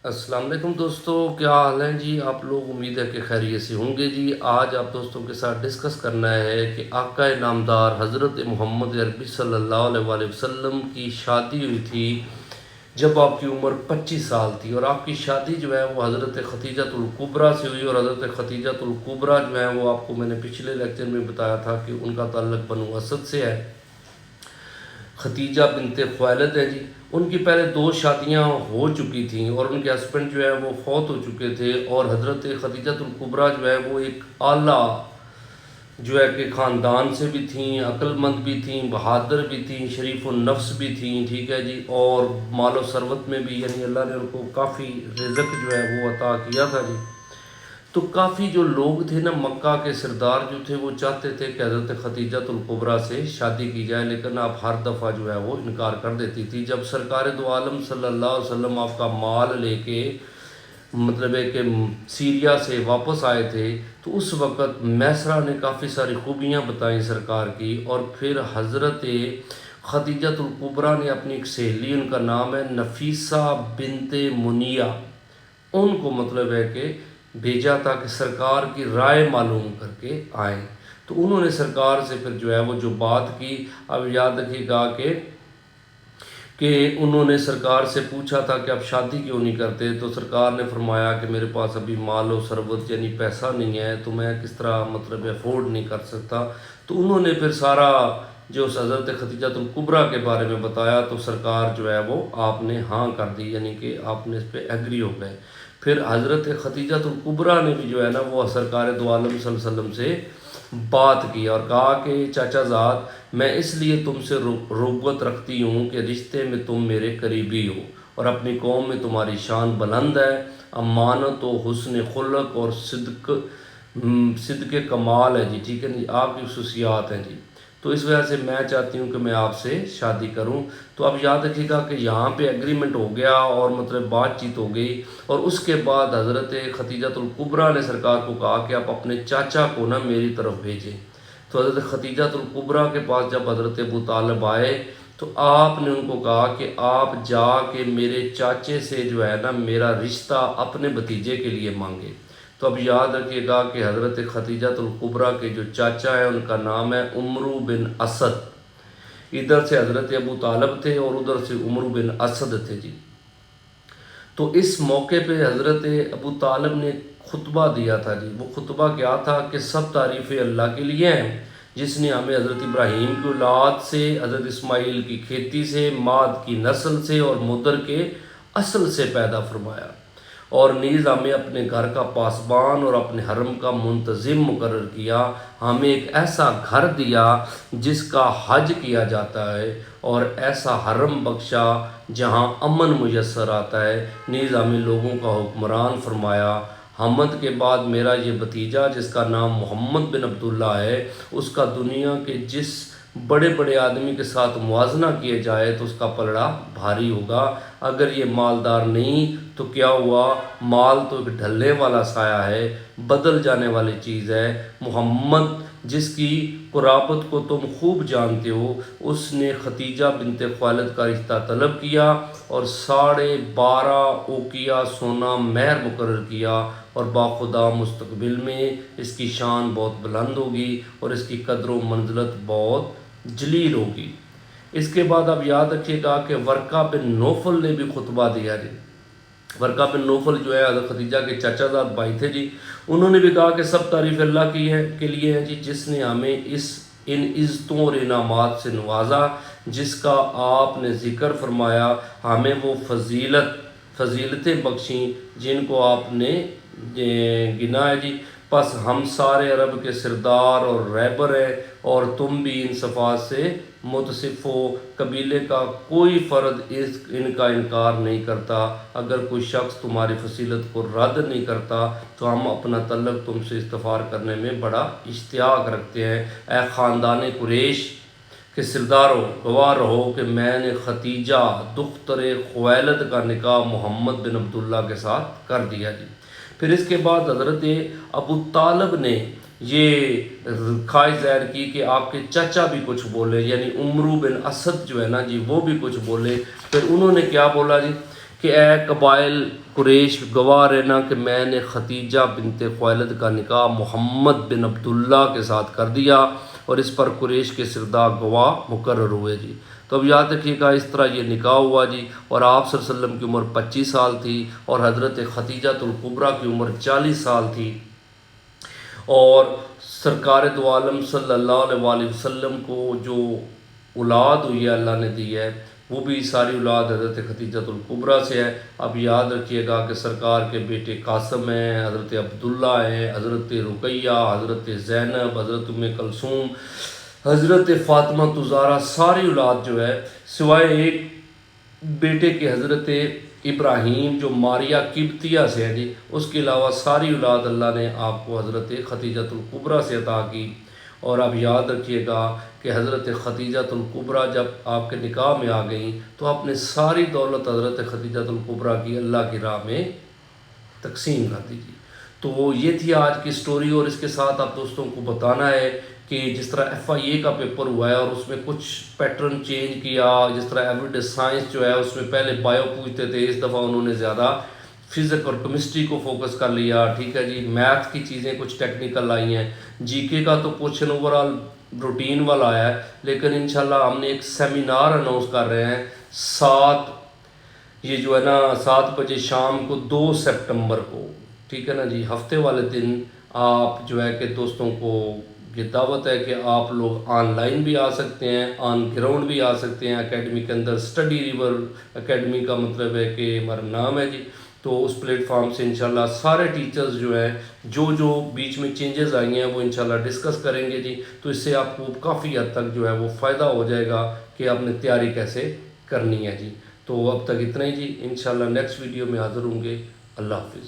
السلام علیکم دوستو، کیا حال ہیں جی آپ لوگ؟ امید ہے کہ خیریت سے ہوں گے جی۔ آج آپ دوستوں کے ساتھ ڈسکس کرنا ہے کہ آقا نامدار حضرت محمد عربی صلی اللہ علیہ وآلہ وسلم کی شادی ہوئی تھی جب آپ کی عمر 25 سال تھی، اور آپ کی شادی جو ہے وہ حضرت ختیجۃ الکبریٰ سے ہوئی، اور حضرت ختیجۃ الکبریٰ جو ہے وہ آپ کو میں نے پچھلے لیکچر میں بتایا تھا کہ ان کا تعلق بنو اسد سے ہے۔ ختیجہ بنت خویلد ہے جی، ان کی پہلے 2 شادیاں ہو چکی تھیں اور ان کے ہسبینڈ جو ہے وہ فوت ہو چکے تھے، اور حضرت ختیجۃ الکبریٰ جو ہے وہ ایک اعلیٰ جو ہے کہ خاندان سے بھی تھیں، عقل مند بھی تھیں، بہادر بھی تھیں، شریف النفس بھی تھیں، ٹھیک ہے جی، اور مال و ثروت میں بھی یعنی اللہ نے ان کو کافی رزق جو ہے وہ عطا کیا تھا جی۔ تو کافی جو لوگ تھے نا، مکہ کے سردار جو تھے وہ چاہتے تھے کہ حضرت ختیجۃ الکبریٰ سے شادی کی جائے، لیکن آپ ہر دفعہ جو ہے وہ انکار کر دیتی تھی۔ جب سرکار دو عالم صلی اللہ علیہ وسلم آپ کا مال لے کے مطلب ہے کہ سیریا سے واپس آئے تھے، تو اس وقت میسرہ نے کافی ساری خوبیاں بتائیں سرکار کی، اور پھر حضرت ختیجۃ الکبریٰ نے اپنی ایک سہیلی، ان کا نام ہے نفیسہ بنت منیہ، ان کو مطلب ہے کہ بھیجا تھا کہ سرکار کی رائے معلوم کر کے آئیں۔ تو انہوں نے سرکار سے پھر جو ہے وہ جو بات کی، اب یاد رکھیے گا کہ انہوں نے سرکار سے پوچھا تھا کہ آپ شادی کیوں نہیں کرتے، تو سرکار نے فرمایا کہ میرے پاس ابھی مال و ثروت یعنی پیسہ نہیں ہے، تو میں کس طرح مطلب افورڈ نہیں کر سکتا۔ تو انہوں نے پھر سارا جو اس حضرت ختیجۃ الکبریٰ کے بارے میں بتایا، تو سرکار جو ہے وہ آپ نے ہاں کر دی، یعنی کہ آپ نے اس پہ ایگری ہو گئے۔ پھر حضرت ختیجۃ الکبریٰ نے بھی جو ہے نا وہ سرکار دو عالم صلی اللہ علیہ وسلم سے بات کی اور کہا کہ چاچا زاد، میں اس لیے تم سے رغبت رکھتی ہوں کہ رشتے میں تم میرے قریبی ہو، اور اپنی قوم میں تمہاری شان بلند ہے، امانت و حسن خلق اور صدق کمال ہے جی، ٹھیک ہے جی، آپ کی خصوصیات ہیں جی، تو اس وجہ سے میں چاہتی ہوں کہ میں آپ سے شادی کروں۔ تو اب یاد رکھیے گا کہ یہاں پہ ایگریمنٹ ہو گیا اور مطلب بات چیت ہو گئی، اور اس کے بعد حضرت ختیجۃ الکبریٰ نے سرکار کو کہا کہ آپ اپنے چاچا کو نا میری طرف بھیجیں۔ تو حضرت ختیجۃ الکبریٰ کے پاس جب حضرت ابو طالب آئے، تو آپ نے ان کو کہا کہ آپ جا کے میرے چاچے سے جو ہے نا میرا رشتہ اپنے بھتیجے کے لیے مانگے۔ تو اب یاد رکھیے گا کہ حضرت ختیجۃ الکبریٰ کے جو چاچا ہیں ان کا نام ہے عمرو بن اسد، ادھر سے حضرت ابو طالب تھے اور ادھر سے عمرو بن اسد تھے جی۔ تو اس موقع پہ حضرت ابو طالب نے خطبہ دیا تھا جی۔ وہ خطبہ کیا تھا کہ سب تعریفیں اللہ کے لیے ہیں جس نے ہمیں حضرت ابراہیم کی اولاد سے، حضرت اسماعیل کی کھیتی سے، ماد کی نسل سے اور مدر کے اصل سے پیدا فرمایا، اور نیز ہمیں اپنے گھر کا پاسبان اور اپنے حرم کا منتظم مقرر کیا، ہمیں ایک ایسا گھر دیا جس کا حج کیا جاتا ہے، اور ایسا حرم بخشا جہاں امن میسر آتا ہے، نیز ہمیں لوگوں کا حکمران فرمایا۔ حمد کے بعد میرا یہ بھتیجا جس کا نام محمد بن عبداللہ ہے، اس کا دنیا کے جس بڑے بڑے آدمی کے ساتھ موازنہ کیے جائے تو اس کا پلڑا بھاری ہوگا۔ اگر یہ مالدار نہیں تو کیا ہوا، مال تو ایک ڈھلنے والا سایہ ہے، بدل جانے والی چیز ہے۔ محمد جس کی قرابت کو تم خوب جانتے ہو، اس نے ختیجہ بنت خویلد کا رشتہ طلب کیا اور 12.5 اوقیہ سونا مہر مقرر کیا، اور باخدا مستقبل میں اس کی شان بہت بلند ہوگی اور اس کی قدر و منزلت بہت جلیل ہوگی۔ اس کے بعد اب یاد رکھیے گا کہ ورقہ بن نوفل نے بھی خطبہ دیا جی۔ ورقہ بن نوفل جو ہے حضرت ختیجہ کے چاچا زاد بھائی تھے جی، انہوں نے بھی کہا کہ سب تعریف اللہ کی ہے کے لیے ہے جی، جس نے ہمیں ان عزتوں اور انعامات سے نوازا جس کا آپ نے ذکر فرمایا، ہمیں وہ فضیلتیں بخشیں جن کو آپ نے گنا ہے جی۔ پس ہم سارے عرب کے سردار اور رہبر ہیں، اور تم بھی ان صفات سے متصف ہو۔ قبیلے کا کوئی فرد ان کا انکار نہیں کرتا۔ اگر کوئی شخص تمہاری فضیلت کو رد نہیں کرتا تو ہم اپنا تعلق تم سے استفار کرنے میں بڑا اشتیاق رکھتے ہیں۔ اے خاندان قریش کہ سردارو، گواہ رہو کہ میں نے ختیجہ دختر خویلد کا نکاح محمد بن عبداللہ کے ساتھ کر دیا جی۔ پھر اس کے بعد حضرت ابو طالب نے یہ خواہش ظاہر کی کہ آپ کے چچا بھی کچھ بولے، یعنی عمرو بن اسد جو ہے نا جی وہ بھی کچھ بولے۔ پھر انہوں نے کیا بولا جی کہ اے قبائل قریش گواہ رہنا کہ میں نے ختیجہ بنت خویلد کا نکاح محمد بن عبداللہ کے ساتھ کر دیا اور اس پر قریش کے سردار گواہ مقرر ہوئے جی۔ تو اب یاد رکھیے گا اس طرح یہ نکاح ہوا جی، اور آپ صلی اللہ علیہ وسلم کی عمر 25 سال تھی اور حضرت ختیجۃ الکبریٰ کی عمر 40 سال تھی، اور سرکار دو عالم صلی اللہ علیہ وآلہ وسلم کو جو اولاد ہوئی ہے اللہ نے دی ہے وہ بھی ساری اولاد حضرت ختیجۃ الکبریٰ سے ہے۔ اب یاد رکھیے گا کہ سرکار کے بیٹے قاسم ہیں، حضرت عبداللہ ہیں، حضرت رقیہ، حضرت زینب، حضرت ام کلثوم، حضرت فاطمہ زہرا، ساری اولاد جو ہے سوائے ایک بیٹے کے حضرت ابراہیم جو ماریہ قبطیہ سے ہے جی، اس کے علاوہ ساری اولاد اللہ نے آپ کو حضرت ختیجۃ الکبریٰ سے عطا کی۔ اور اب یاد رکھیے گا کہ حضرت ختیجۃ الکبریٰ جب آپ کے نکاح میں آ گئیں تو آپ نے ساری دولت حضرت ختیجۃ الکبریٰ کی اللہ کی راہ میں تقسیم کر دیجیے۔ تو یہ تھی آج کی سٹوری، اور اس کے ساتھ آپ دوستوں کو بتانا ہے کہ جس طرح FIA کا پیپر ہوا ہے اور اس میں کچھ پیٹرن چینج کیا، جس طرح ایوریڈے سائنس جو ہے اس میں پہلے بایو پوچھتے تھے، اس دفعہ انہوں نے زیادہ فزک اور کیمسٹری کو فوکس کر لیا، ٹھیک ہے جی۔ میتھ کی چیزیں کچھ ٹیکنیکل آئی ہیں، GK کا تو کوشچن اوورآل روٹین والا آیا ہے، لیکن انشاءاللہ ہم نے ایک سیمینار اناؤنس کر رہے ہیں 7 بجے شام کو 2 سپٹمبر کو، ٹھیک ہے نا جی۔ ہفتے والے دن آپ جو ہے کہ دوستوں کو یہ دعوت ہے کہ آپ لوگ آن لائن بھی آ سکتے ہیں، آن گراؤنڈ بھی آ سکتے ہیں۔ اکیڈمی کے اندر اسٹڈی ریور اکیڈمی کا مطلب ہے کہ ہمارا نام ہے جی، تو اس پلیٹ فارم سے انشاءاللہ سارے ٹیچرز جو ہیں جو بیچ میں چینجز آئی ہیں وہ انشاءاللہ ڈسکس کریں گے جی۔ تو اس سے آپ کو کافی حد تک جو ہے وہ فائدہ ہو جائے گا کہ آپ نے تیاری کیسے کرنی ہے جی۔ تو اب تک اتنا ہی جی، انشاءاللہ نیکسٹ ویڈیو میں حاضر ہوں گے۔ اللہ حافظ۔